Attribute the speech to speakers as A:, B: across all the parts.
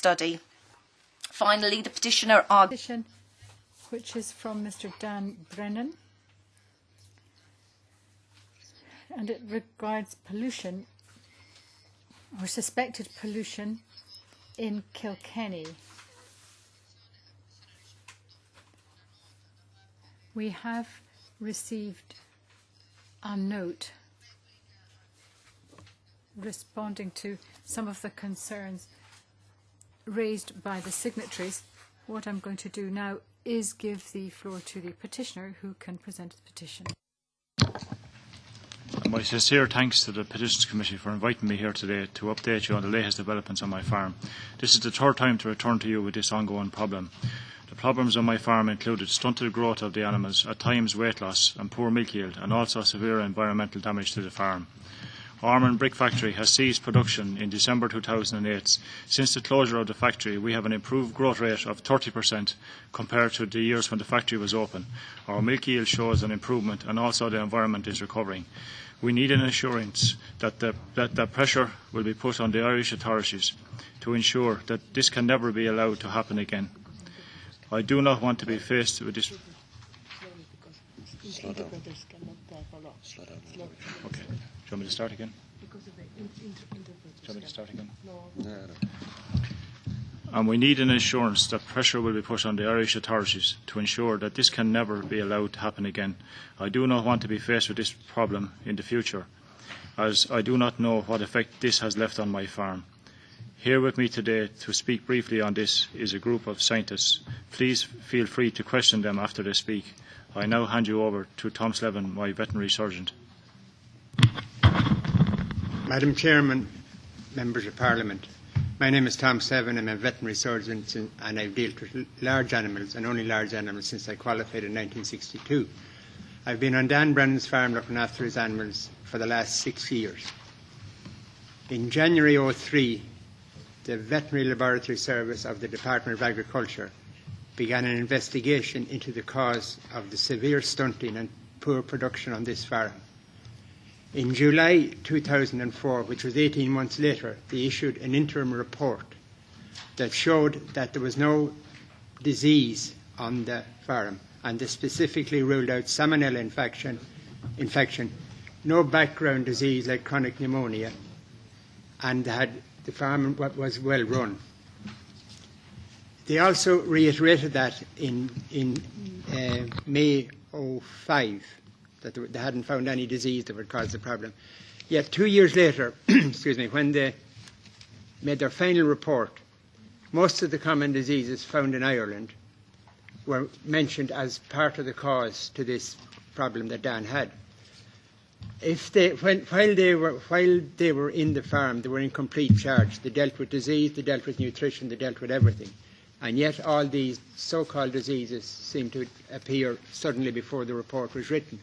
A: study. Finally, the petitioner argued
B: petition, which is from Mr. Dan Brennan, and it regards pollution or suspected pollution in Kilkenny. We have received a note responding to some of the concerns raised by the signatories. What I'm going to do now is give the floor to the petitioner, who can present the petition.
C: My sincere thanks to the Petitions Committee for inviting me here today to update you on the latest developments on my farm. This is the third time to return to you with this ongoing problem. The problems on my farm included stunted growth of the animals, at times weight loss and poor milk yield, and also severe environmental damage to the farm. Ormond Brick Factory has ceased production in December 2008. Since the closure of the factory, we have an improved growth rate of 30% compared to the years when the factory was open. Our milk yield shows an improvement, and also the environment is recovering. We need an assurance that the pressure will be put on the Irish authorities to ensure that this can never be allowed to happen again. I do not want to be faced with this.
D: Slow down.
C: Okay. Do you want me to start again? Do you want me to start again?
D: No.
C: And we need an assurance that pressure will be put on the Irish authorities to ensure that this can never be allowed to happen again. I do not want to be faced with this problem in the future, as I do not know what effect this has left on my farm. Here with me today to speak briefly on this is a group of scientists. Please feel free to question them after they speak. I now hand you over to Tom Slevin, my veterinary surgeon.
E: Madam Chairman, Members of Parliament, my name is Tom Slevin. I'm a veterinary surgeon and I've dealt with large animals and only large animals since I qualified in 1962. I've been on Dan Brennan's farm looking after his animals for the last 6 years. In January 2003, the Veterinary Laboratory Service of the Department of Agriculture began an investigation into the cause of the severe stunting and poor production on this farm. In July 2004, which was 18 months later, they issued an interim report that showed that there was no disease on the farm, and they specifically ruled out salmonella infection, no background disease like chronic pneumonia, and the farm was well run. They also reiterated that in May 2005, that they hadn't found any disease that would cause the problem. Yet 2 years later, when they made their final report, most of the common diseases found in Ireland were mentioned as part of the cause to this problem that Dan had. While they were in the farm, they were in complete charge. They dealt with disease, they dealt with nutrition, they dealt with everything. And yet all these so-called diseases seemed to appear suddenly before the report was written.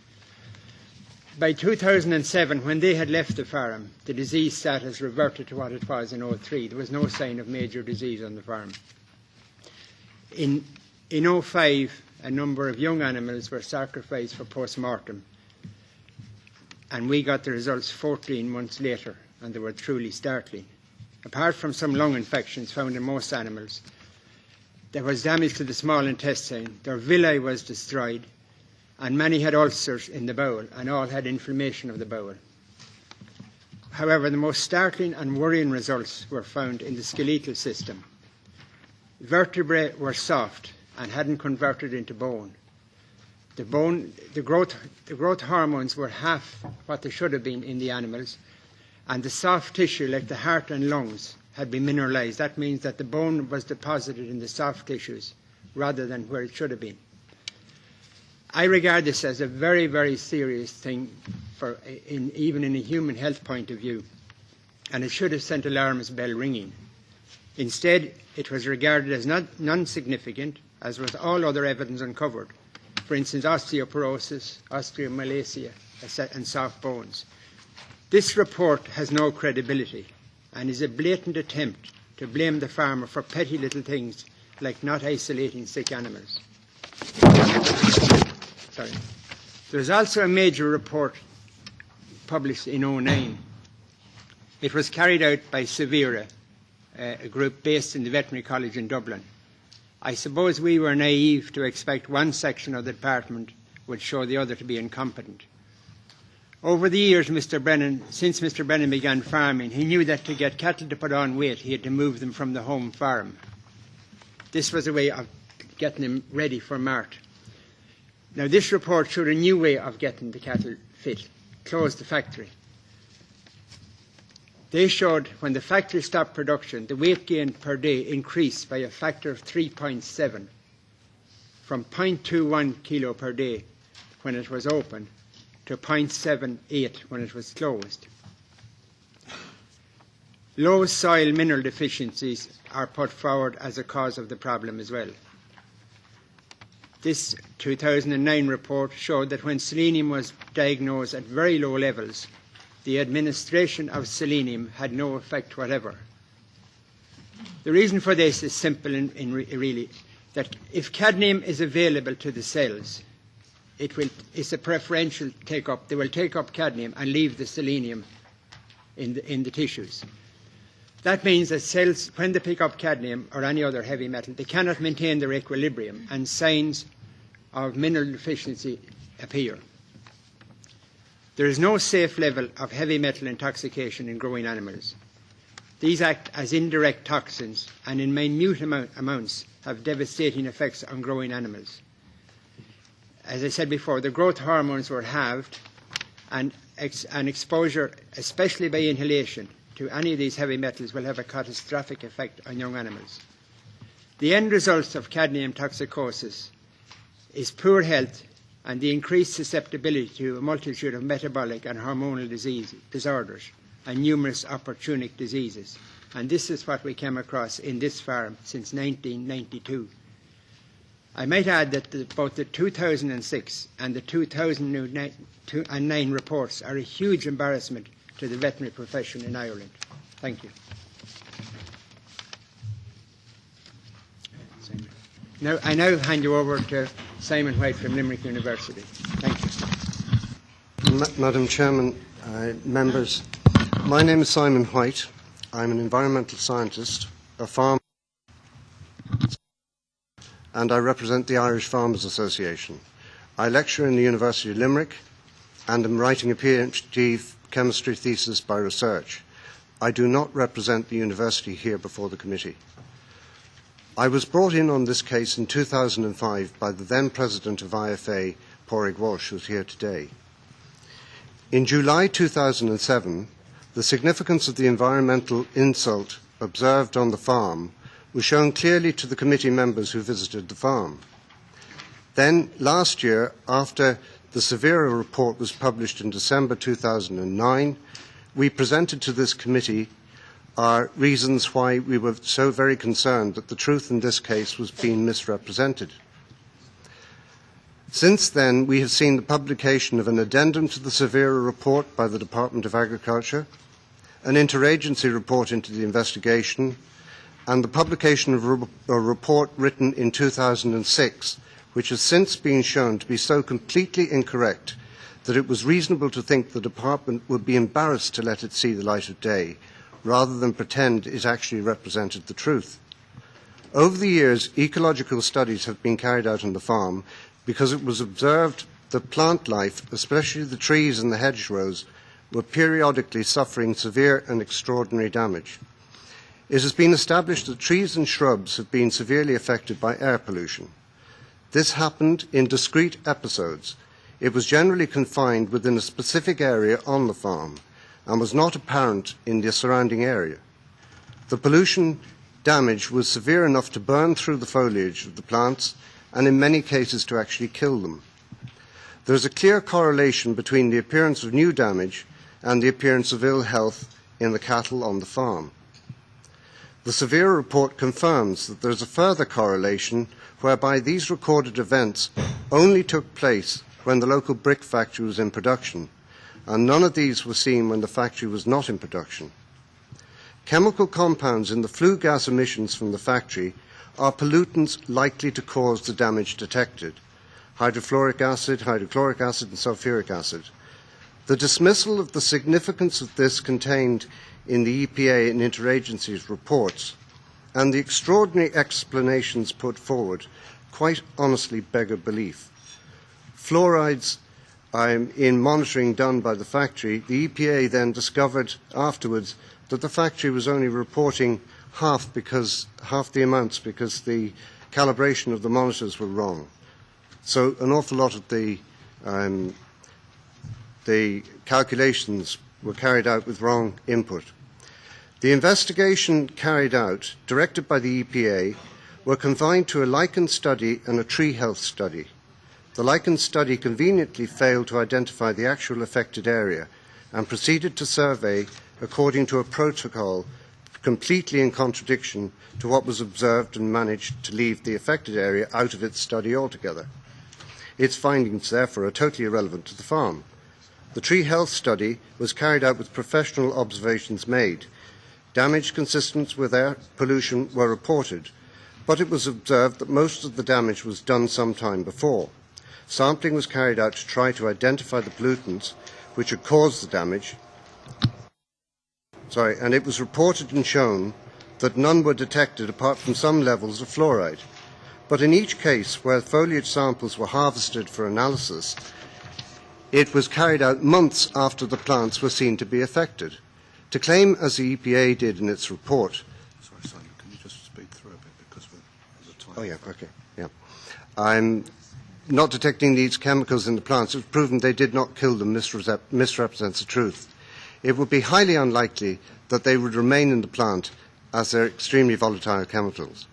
E: By 2007, when they had left the farm, the disease status reverted to what it was in 2003. There was no sign of major disease on the farm. In 2005, a number of young animals were sacrificed for post-mortem, and we got the results 14 months later, and they were truly startling. Apart from some lung infections found in most animals, there was damage to the small intestine, their villi was destroyed, and many had ulcers in the bowel, and all had inflammation of the bowel. However, the most startling and worrying results were found in the skeletal system. Vertebrae were soft and hadn't converted into bone. The growth hormones were half what they should have been in the animals, and the soft tissue, like the heart and lungs, had been mineralised. That means that the bone was deposited in the soft tissues rather than where it should have been. I regard this as a very, very serious thing, even in a human health point of view, and it should have sent alarms bell ringing. Instead, it was regarded as non-significant, as was all other evidence uncovered, for instance, osteoporosis, osteomalacia, and soft bones. This report has no credibility and is a blatant attempt to blame the farmer for petty little things like not isolating sick animals. There is also a major report published in 2009. It was carried out by Severa, a group based in the Veterinary College in Dublin. I suppose we were naive to expect one section of the department would show the other to be incompetent. Over the years, since Mr. Brennan began farming, he knew that to get cattle to put on weight, he had to move them from the home farm. This was a way of getting them ready for mart. Now, this report showed a new way of getting the cattle fit, close the factory. They showed when the factory stopped production, the weight gain per day increased by a factor of 3.7, from 0.21 kilo per day when it was open to 0.78 when it was closed. Low soil mineral deficiencies are put forward as a cause of the problem as well. This 2009 report showed that when selenium was diagnosed at very low levels, the administration of selenium had no effect whatever. The reason for this is simple really, that if cadmium is available to the cells, it's a preferential take-up. They will take up cadmium and leave the selenium in the tissues. That means that cells, when they pick up cadmium or any other heavy metal, they cannot maintain their equilibrium and signs of mineral deficiency appear. There is no safe level of heavy metal intoxication in growing animals. These act as indirect toxins and in minute amounts have devastating effects on growing animals. As I said before, the growth hormones were halved, and exposure, especially by inhalation, to any of these heavy metals will have a catastrophic effect on young animals. The end result of cadmium toxicosis is poor health and the increased susceptibility to a multitude of metabolic and hormonal disorders and numerous opportunic diseases. And this is what we came across in this farm since 1992. I might add that both the 2006 and the 2009 reports are a huge embarrassment to the veterinary profession in Ireland. Thank you. I now hand you over to Simon White from Limerick University. Thank you.
D: Madam Chairman, members, my name is Simon White. I'm an environmental scientist, a farmer, and I represent the Irish Farmers Association. I lecture in the University of Limerick and am writing a PhD chemistry thesis by research. I do not represent the university here before the committee. I was brought in on this case in 2005 by the then president of IFA, Pádraig Walsh, who is here today. In July 2007, the significance of the environmental insult observed on the farm was shown clearly to the committee members who visited the farm. Then, last year, after the Severa report was published in December 2009, we presented to this committee our reasons why we were so very concerned that the truth in this case was being misrepresented. Since then, we have seen the publication of an addendum to the Severa report by the Department of Agriculture, an interagency report into the investigation, and the publication of a report written in 2006, which has since been shown to be so completely incorrect that it was reasonable to think the department would be embarrassed to let it see the light of day, rather than pretend it actually represented the truth. Over the years, ecological studies have been carried out on the farm because it was observed that plant life, especially the trees and the hedgerows, were periodically suffering severe and extraordinary damage. It has been established that trees and shrubs have been severely affected by air pollution. This happened in discrete episodes. It was generally confined within a specific area on the farm and was not apparent in the surrounding area. The pollution damage was severe enough to burn through the foliage of the plants and in many cases to actually kill them. There is a clear correlation between the appearance of new damage and the appearance of ill health in the cattle on the farm. The Severa report confirms that there is a further correlation whereby these recorded events only took place when the local brick factory was in production, and none of these were seen when the factory was not in production. Chemical compounds in the flue gas emissions from the factory are pollutants likely to cause the damage detected: hydrofluoric acid, hydrochloric acid, and sulfuric acid. The dismissal of the significance of this contained in the EPA and interagencies reports, and the extraordinary explanations put forward quite honestly beggar belief. Fluorides, in monitoring done by the factory, the EPA then discovered afterwards that the factory was only reporting half the amounts because the calibration of the monitors were wrong. So an awful lot of the calculations were carried out with wrong input. The investigation carried out, directed by the EPA, were confined to a lichen study and a tree health study. The lichen study conveniently failed to identify the actual affected area and proceeded to survey according to a protocol completely in contradiction to what was observed and managed to leave the affected area out of its study altogether. Its findings, therefore, are totally irrelevant to the farm. The tree health study was carried out with professional observations made. Damage consistent with air pollution were reported, but it was observed that most of the damage was done some time before. Sampling was carried out to try to identify the pollutants which had caused the damage, and it was reported and shown that none were detected apart from some levels of fluoride. But in each case where foliage samples were harvested for analysis, it was carried out months after the plants were seen to be affected. To claim, as the EPA did in its report...
F: Sorry, Simon, can you just speak through a bit because of the time?
D: Oh, yeah, okay, yeah. I'm not detecting these chemicals in the plants. It was proven they did not kill them misrepresents the truth. It would be highly unlikely that they would remain in the plant as they're extremely volatile chemicals.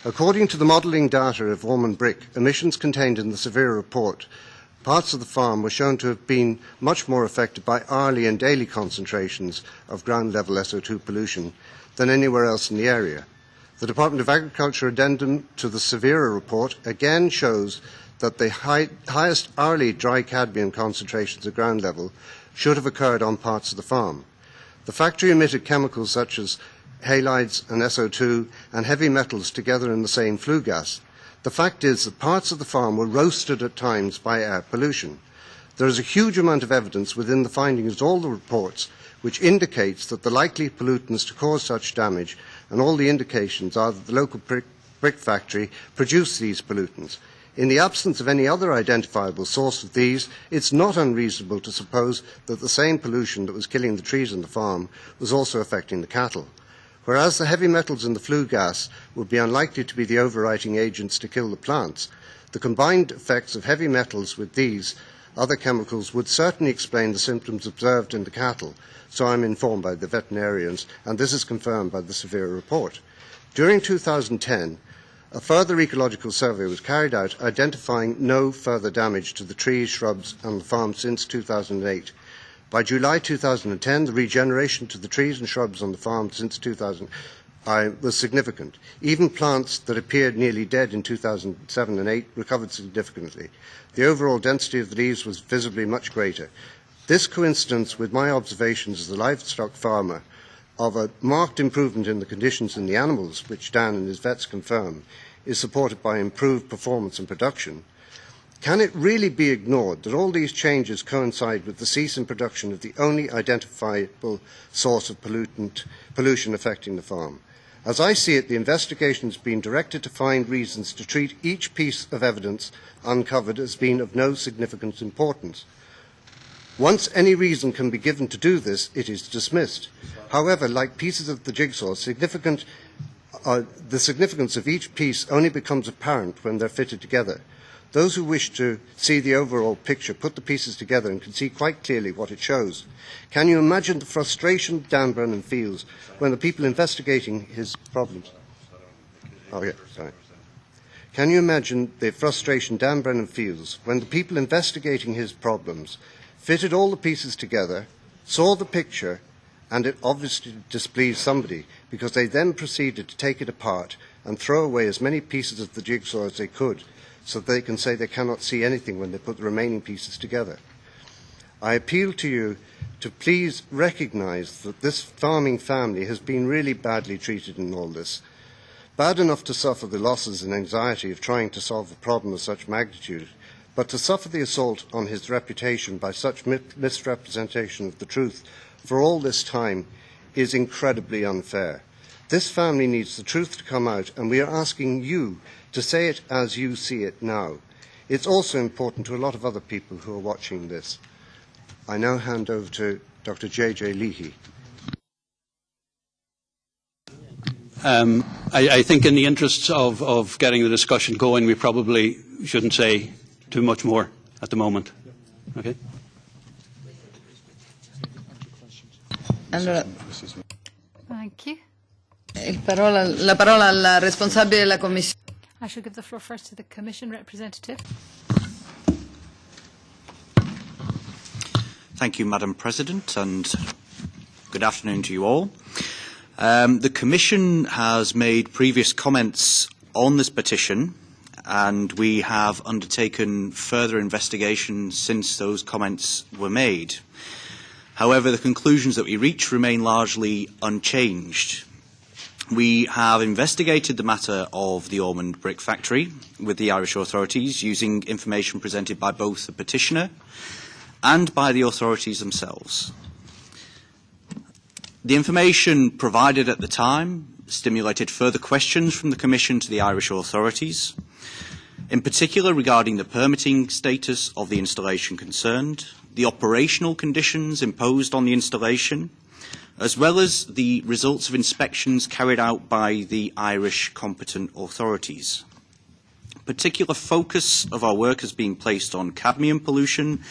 D: According to the modelling data of Ormond Brick, emissions contained in the severe report, parts of the farm were shown to have been much more affected by hourly and daily concentrations of ground-level SO2 pollution than anywhere else in the area. The Department of Agriculture addendum to the Severa report again shows that the highest hourly dry cadmium concentrations at ground level should have occurred on parts of the farm. The factory emitted chemicals such as halides and SO2 and heavy metals together in the same flue gas. The fact is that parts of the farm were roasted at times by air pollution. There is a huge amount of evidence within the findings of all the reports which indicates that the likely pollutants to cause such damage, and all the indications are that the local brick factory produced these pollutants. In the absence of any other identifiable source of these, it's not unreasonable to suppose that the same pollution that was killing the trees on the farm was also affecting the cattle. Whereas the heavy metals in the flue gas would be unlikely to be the overriding agents to kill the plants, the combined effects of heavy metals with these other chemicals would certainly explain the symptoms observed in the cattle, so I'm informed by the veterinarians, and this is confirmed by the Severe report. During 2010, a further ecological survey was carried out identifying no further damage to the trees, shrubs and the farm since 2008. By July 2010, the regeneration to the trees and shrubs on the farm since 2000 was significant. Even plants that appeared nearly dead in 2007 and 8 recovered significantly. The overall density of the leaves was visibly much greater. This coincidence with my observations as a livestock farmer of a marked improvement in the conditions in the animals, which Dan and his vets confirm, is supported by improved performance and production. Can it really be ignored that all these changes coincide with the cease in production of the only identifiable source of pollution affecting the farm? As I see it, the investigation has been directed to find reasons to treat each piece of evidence uncovered as being of no significant importance. Once any reason can be given to do this, it is dismissed. However, like pieces of the jigsaw, the significance of each piece only becomes apparent when they're fitted together. Those who wish to see the overall picture put the pieces together and can see quite clearly what it shows. Can you imagine the frustration Dan Brennan feels when the people investigating his problems... Can you imagine the frustration Dan Brennan feels when the people investigating his problems fitted all the pieces together, saw the picture, and it obviously displeased somebody because they then proceeded to take it apart and throw away as many pieces of the jigsaw as they could, so that they can say they cannot see anything when they put the remaining pieces together. I appeal to you to please recognise that this farming family has been really badly treated in all this. Bad enough to suffer the losses and anxiety of trying to solve a problem of such magnitude, but to suffer the assault on his reputation by such misrepresentation of the truth for all this time is incredibly unfair. This family needs the truth to come out, and we are asking you to say it as you see it now. It's also important to a lot of other people who are watching this. I now hand over to Dr. J.J. Leahy.
G: I think in the interests of getting the discussion going, we probably shouldn't say too much more at the moment. Okay?
H: Allora,
B: Thank you.
H: la parola al responsabile della Commissione.
B: I shall give the floor first to the Commission representative.
I: Thank you, Madam President, and good afternoon to you all. The Commission has made previous comments on this petition, and we have undertaken further investigation since those comments were made. However, the conclusions that we reach remain largely unchanged. We have investigated the matter of the Ormond Brick Factory with the Irish authorities using information presented by both the petitioner and by the authorities themselves. The information provided at the time stimulated further questions from the Commission to the Irish authorities, in particular regarding the permitting status of the installation concerned, the operational conditions imposed on the installation, as well as the results of inspections carried out by the Irish competent authorities. Particular focus of our work has been placed on cadmium pollution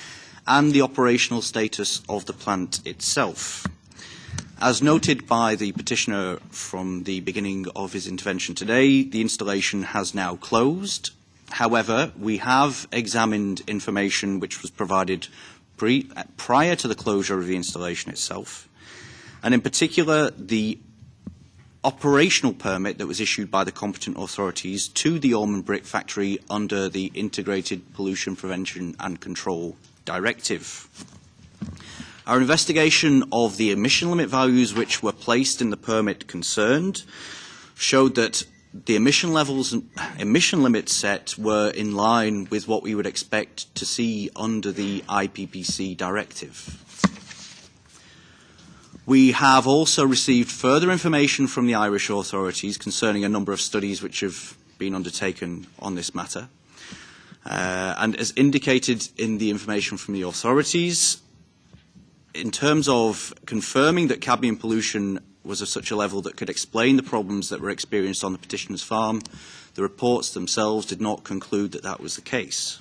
I: and the operational status of the plant itself. As noted by the petitioner from the beginning of his intervention today, the installation has now closed. However, we have examined information which was provided prior to the closure of the installation itself, and in particular the operational permit that was issued by the competent authorities to the Ormond Brick Factory under the Integrated Pollution Prevention and Control Directive. Our investigation of the emission limit values which were placed in the permit concerned showed that the emission limits set were in line with what we would expect to see under the IPPC directive. We have also received further information from the Irish authorities concerning a number of studies which have been undertaken on this matter. And as indicated in the information from the authorities, in terms of confirming that cadmium pollution was of such a level that could explain the problems that were experienced on the petitioner's farm, the reports themselves did not conclude that that was the case.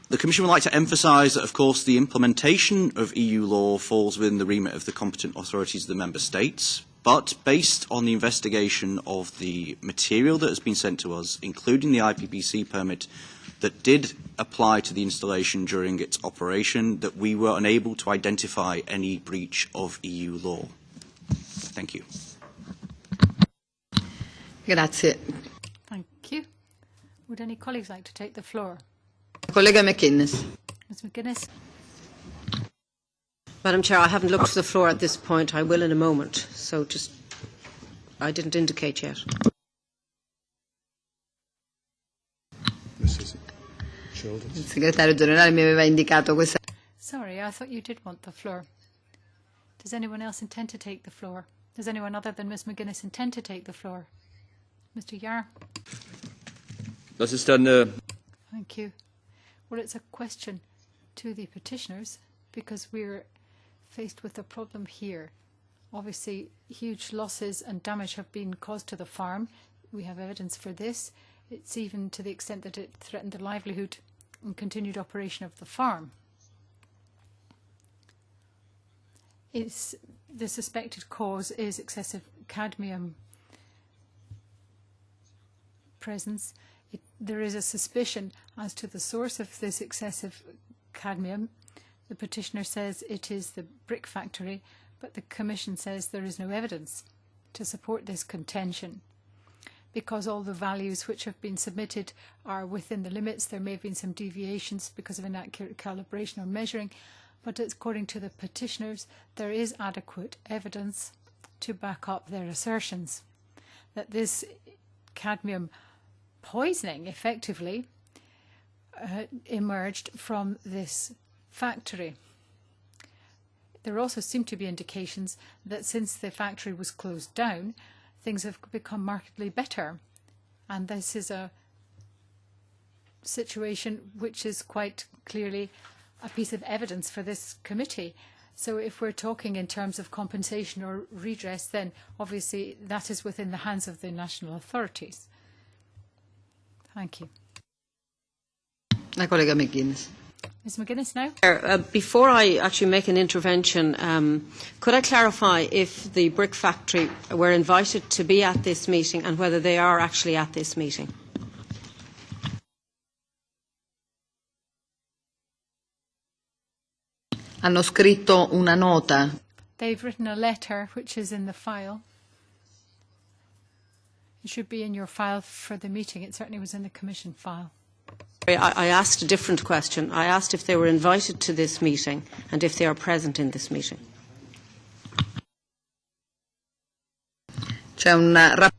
I: The Commission would like to emphasise that, of course, the implementation of EU law falls within the remit of the competent authorities of the Member States, but based on the investigation of the material that has been sent to us, including the IPPC permit that did apply to the installation during its operation, that we were unable to identify any breach of EU law. Thank you.
H: Grazie.
B: Thank you. Would any colleagues like to take the floor?
H: Collega McInnes.
B: Ms McGuinness.
J: Madam Chair, I haven't looked to the floor at this point. I will in a moment. So just, I didn't indicate yet.
F: Mrs. Shoulders.
H: Il segretario generale mi aveva indicato questa.
B: Sorry, I thought you did want the floor. Does anyone else intend to take the floor? Does anyone other than Ms McGuinness intend to take the floor? Mr Yar.
K: Das ist dann
B: Thank you. Well, it's a question to the petitioners because we're faced with a problem here. Obviously, huge losses and damage have been caused to the farm. We have evidence for this. It's even to the extent that it threatened the livelihood and continued operation of the farm. The suspected cause is excessive cadmium presence. There is a suspicion as to the source of this excessive cadmium. The petitioner says it is the brick factory, but the Commission says there is no evidence to support this contention. Because all the values which have been submitted are within the limits, there may have been some deviations because of inaccurate calibration or measuring, but according to the petitioners, there is adequate evidence to back up their assertions that this cadmium poisoning effectively emerged from this factory. there also seem to be indications that since the factory was closed down, things have become markedly better. And this is a situation which is quite clearly a piece of evidence for this committee. So if we're talking in terms of compensation or redress, then obviously that is within the hands of the national authorities. Thank you.
H: La collega McGuinness.
B: Ms McGuinness now.
J: Before I actually make an intervention, could I clarify if the brick factory were invited to be at this meeting and whether they are actually at this meeting?
H: Hanno scritto una nota.
B: They've written a letter which is in the file. It should be in your file for the meeting. It certainly was in the Commission file.
J: I asked a different question. I asked if they were invited to this meeting and if they are present in this meeting.
B: I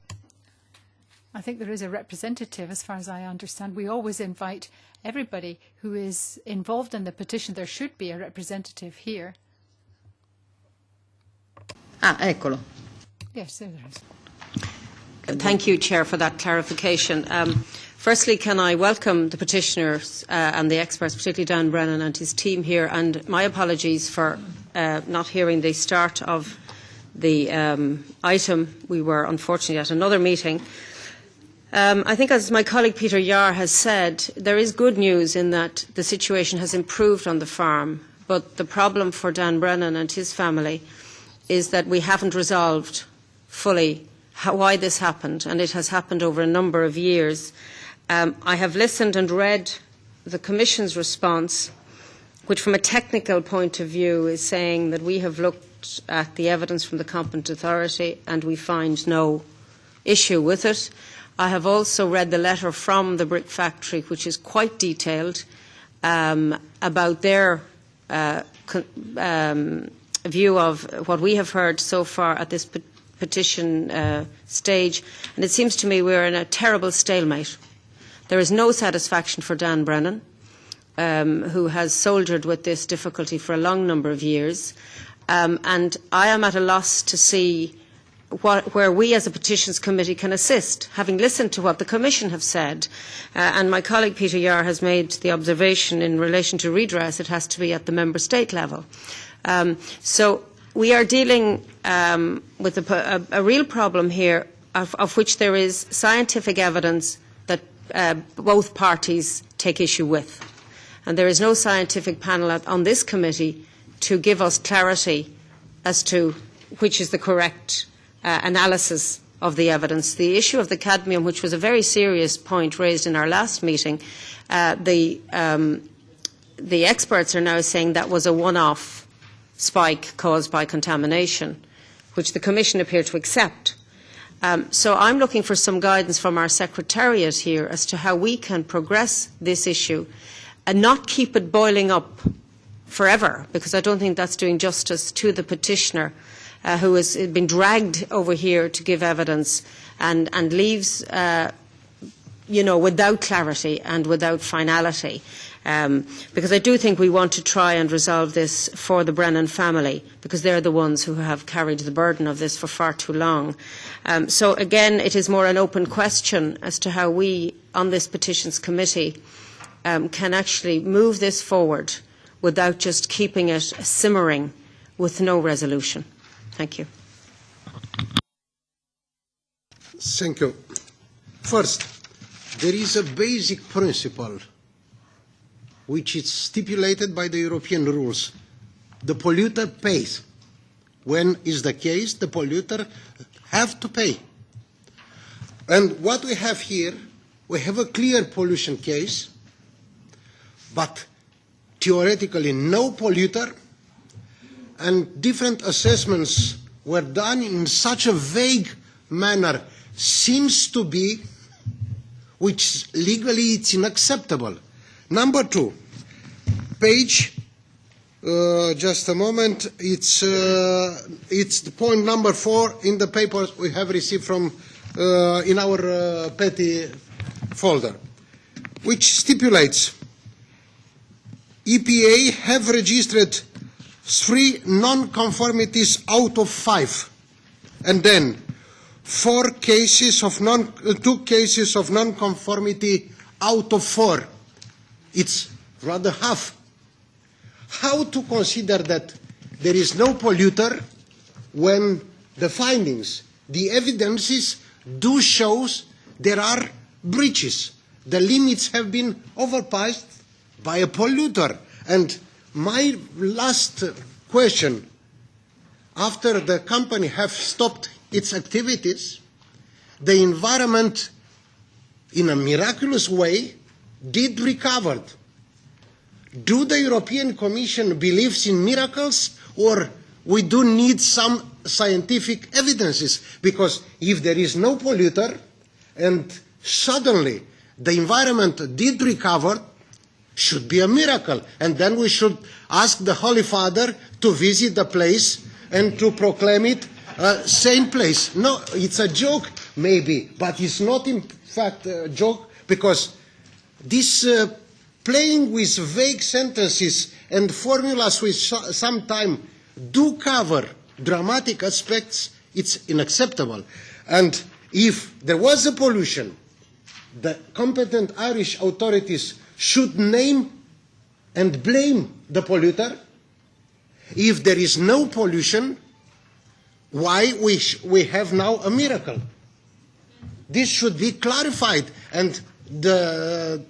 B: think there is a representative, as far as I understand. We always invite everybody who is involved in the petition. There should be a representative here.
H: Ah, eccolo.
B: Yes, there is.
J: Thank you, Chair, for that clarification. Firstly, can I welcome the petitioners and the experts, particularly Dan Brennan and his team here, and my apologies for not hearing the start of the item. We were unfortunately at another meeting. I think, as my colleague Peter Yar has said, there is good news in that the situation has improved on the farm, but the problem for Dan Brennan and his family is that we haven't resolved fully why this happened, and it has happened over a number of years. I have listened and read the Commission's response, which from a technical point of view is saying that we have looked at the evidence from the competent authority and we find no issue with it. I have also read the letter from the brick factory, which is quite detailed about their view of what we have heard so far at this petition stage, and it seems to me we are in a terrible stalemate. There is no satisfaction for Dan Brennan, who has soldiered with this difficulty for a long number of years, and I am at a loss to see where we as a Petitions Committee can assist, having listened to what the Commission have said. And my colleague Peter Yar has made the observation in relation to redress, it has to be at the Member State level. So we are dealing with a real problem here of which there is scientific evidence that both parties take issue with. And there is no scientific panel on this committee to give us clarity as to which is the correct analysis of the evidence. The issue of the cadmium, which was a very serious point raised in our last meeting, the experts are now saying that was a one-off spike caused by contamination, which the Commission appeared to accept. So I'm looking for some guidance from our Secretariat here as to how we can progress this issue and not keep it boiling up forever, because I don't think that's doing justice to the petitioner who has been dragged over here to give evidence and leaves without clarity and without finality. Because I do think we want to try and resolve this for the Brennan family, because they're the ones who have carried the burden of this for far too long. So again, it is more an open question as to how we, on this Petitions Committee, can actually move this forward without just keeping it simmering with no resolution. Thank you.
F: Thank you. First, there is a basic principle which is stipulated by the European rules. The polluter pays. When is the case, the polluter have to pay. And what we have here, we have a clear pollution case, but theoretically no polluter, and different assessments were done in such a vague manner, seems to be, which legally it's unacceptable. Number two, page, just a moment, it's the point number 4 in the papers we have received from, in our PETI folder, which stipulates EPA have registered 3 non-conformities out of 5, and then 2 cases of non-conformity out of 4. It's rather half. How to consider that there is no polluter when the findings, the evidences do show there are breaches. The limits have been overpassed by a polluter. And my last question, after the company have stopped its activities, the environment, in a miraculous way, did recover. Do the European Commission believe in miracles, or we do need some scientific evidences? Because if there is no polluter and suddenly the environment did recover, should be a miracle. And then we should ask the Holy Father to visit the place and to proclaim it a saint place. No, it's a joke maybe, but it's not in fact a joke, because this playing with vague sentences and formulas which sometimes do cover dramatic aspects, it's unacceptable. And if there was a pollution, the competent Irish authorities should name and blame the polluter. If there is no pollution, why we have now a miracle? This should be clarified, and the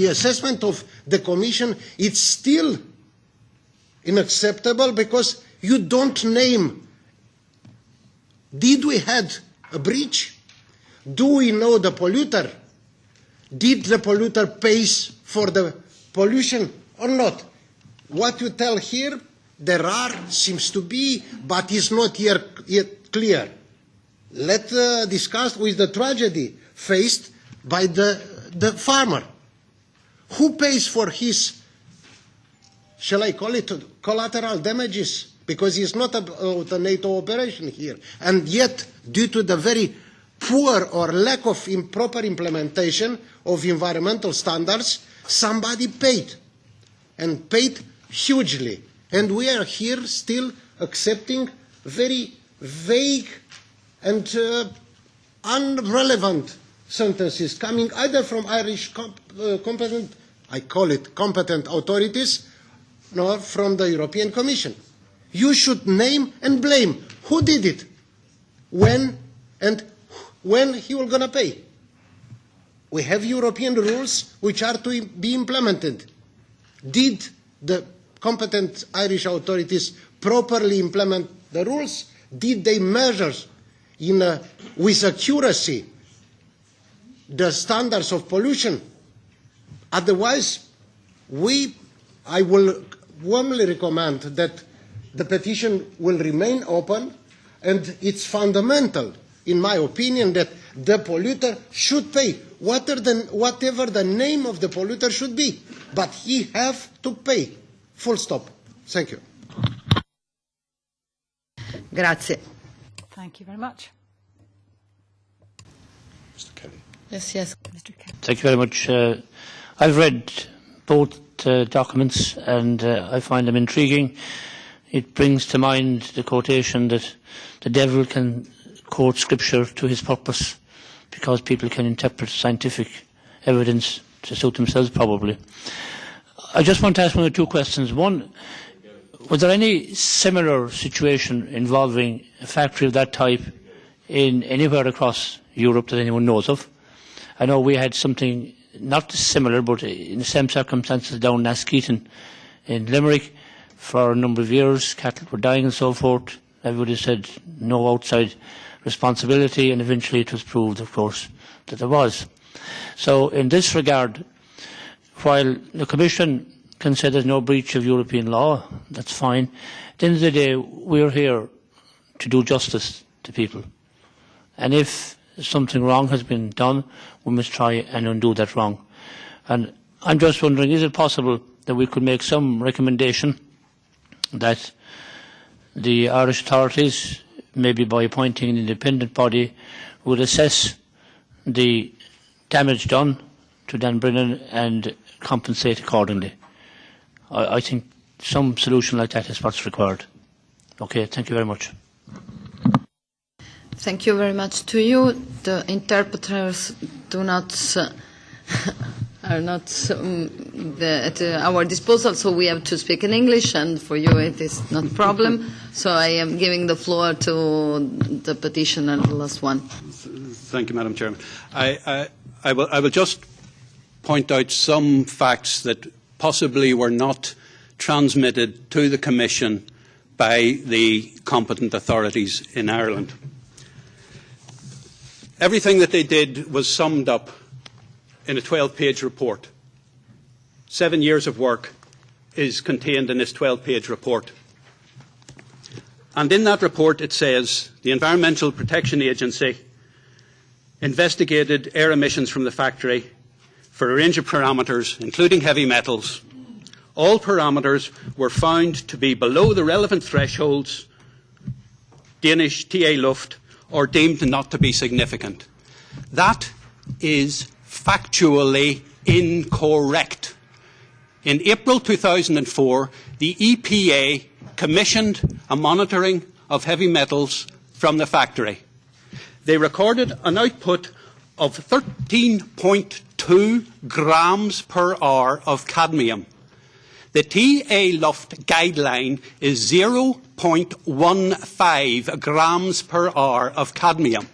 F: assessment of the Commission is still unacceptable, because you don't name. Did we have a breach? Do we know the polluter? Did the polluter pay for the pollution or not? What you tell here, there seems to be, but is not yet clear. Let's discuss with the tragedy faced by the farmer. Who pays for his, shall I call it, collateral damages? Because it's not a NATO operation here. And yet, due to the very poor or lack of improper implementation of environmental standards, somebody paid, and paid hugely. And we are here still accepting very vague and unrelevant sentences coming either from Irish competent, I call it competent authorities, nor from the European Commission. You should name and blame who did it, when, and when he will gonna pay. We have European rules which are to be implemented. Did the competent Irish authorities properly implement the rules? Did they measure with accuracy the standards of pollution? Otherwise, I will warmly recommend that the petition will remain open, and it's fundamental, in my opinion, that the polluter should pay, whatever the name of the polluter should be, but he have to pay. Full stop. Thank you.
H: Grazie.
B: Thank you very much.
F: Mr. Kelly.
H: Yes.
B: Mr. Kelly.
L: Thank you very much. I've read both documents, and I find them intriguing. It brings to mind the quotation that the devil can quote scripture to his purpose, because people can interpret scientific evidence to suit themselves, probably. I just want to ask one or two questions. One, was there any similar situation involving a factory of that type in anywhere across Europe that anyone knows of? I know we had something not similar, but in the same circumstances down in Askeaton in Limerick for a number of years. Cattle were dying and so forth. Everybody said no outside responsibility, and eventually it was proved, of course, that there was. So in this regard, while the Commission can say there's no breach of European law, that's fine. At the end of the day, we're here to do justice to people. And if something wrong has been done, we must try and undo that wrong. And I'm just wondering, is it possible that we could make some recommendation that the Irish authorities, maybe by appointing an independent body, would assess the damage done to Dan Brennan and compensate accordingly? I think some solution like that is what's required. Okay, thank you very much.
H: Thank you very much to you. The interpreters are not at our disposal, so we have to speak in English, and for you it is not a problem. So I am giving the floor to the petitioner, the last one.
G: Thank you, Madam Chairman. I will just point out some facts that possibly were not transmitted to the Commission by the competent authorities in Ireland. Everything that they did was summed up in a 12-page report. 7 years of work is contained in this 12-page report. And in that report it says the Environmental Protection Agency investigated air emissions from the factory for a range of parameters, including heavy metals. All parameters were found to be below the relevant thresholds, Danish TA Luft, or deemed not to be significant. That is factually incorrect. In April 2004, the EPA commissioned a monitoring of heavy metals from the factory. They recorded an output of 13.2 grams per hour of cadmium. The TA Luft guideline is 0.15 grams per hour of cadmium.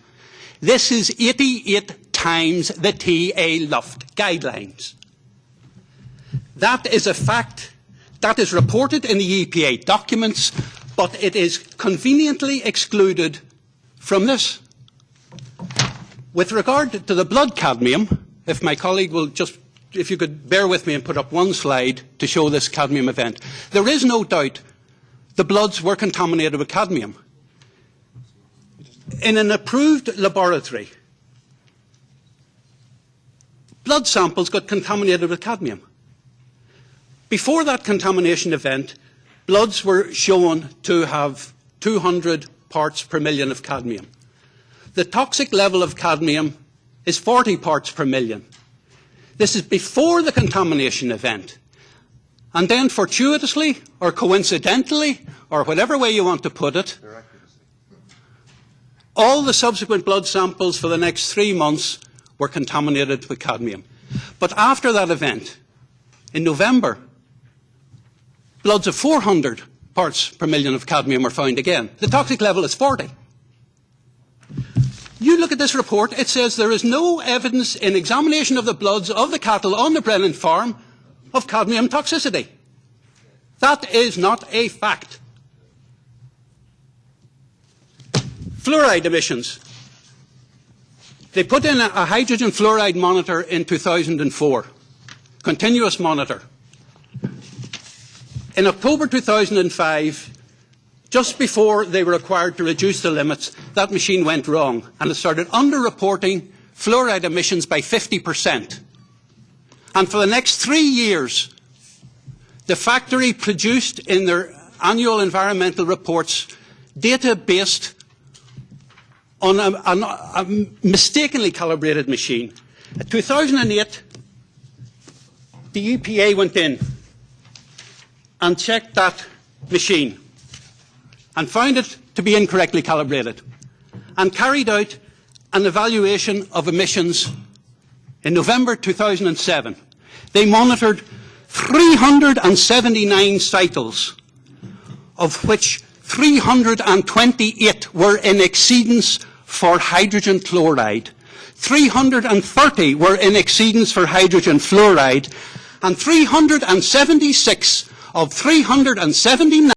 G: This is 88 times the TA Luft guidelines. That is a fact that is reported in the EPA documents, but it is conveniently excluded from this. With regard to the blood cadmium, if my colleague will just, if you could bear with me and put up one slide to show this cadmium event. There is no doubt the bloods were contaminated with cadmium. In an approved laboratory, blood samples got contaminated with cadmium. Before that contamination event, bloods were shown to have 200 parts per million of cadmium. The toxic level of cadmium is 40 parts per million. This is before the contamination event. And then fortuitously, or coincidentally, or whatever way you want to put it, all the subsequent blood samples for the next 3 months were contaminated with cadmium. But after that event, in November, bloods of 400 parts per million of cadmium were found again. The toxic level is 40. You look at this report, it says there is no evidence in examination of the bloods of the cattle on the Brennan farm of cadmium toxicity. That is not a fact. Fluoride emissions. They put in a hydrogen fluoride monitor in 2004, continuous monitor. In October 2005, just before they were required to reduce the limits, that machine went wrong and it started underreporting fluoride emissions by 50%. And for the next 3 years, the factory produced in their annual environmental reports data based on a mistakenly calibrated machine. In 2008, the EPA went in and checked that machine and found it to be incorrectly calibrated and carried out an evaluation of emissions in November 2007. They monitored 379 cycles, of which 328 were in exceedance for hydrogen chloride, 330 were in exceedance for hydrogen fluoride, and 376 of 379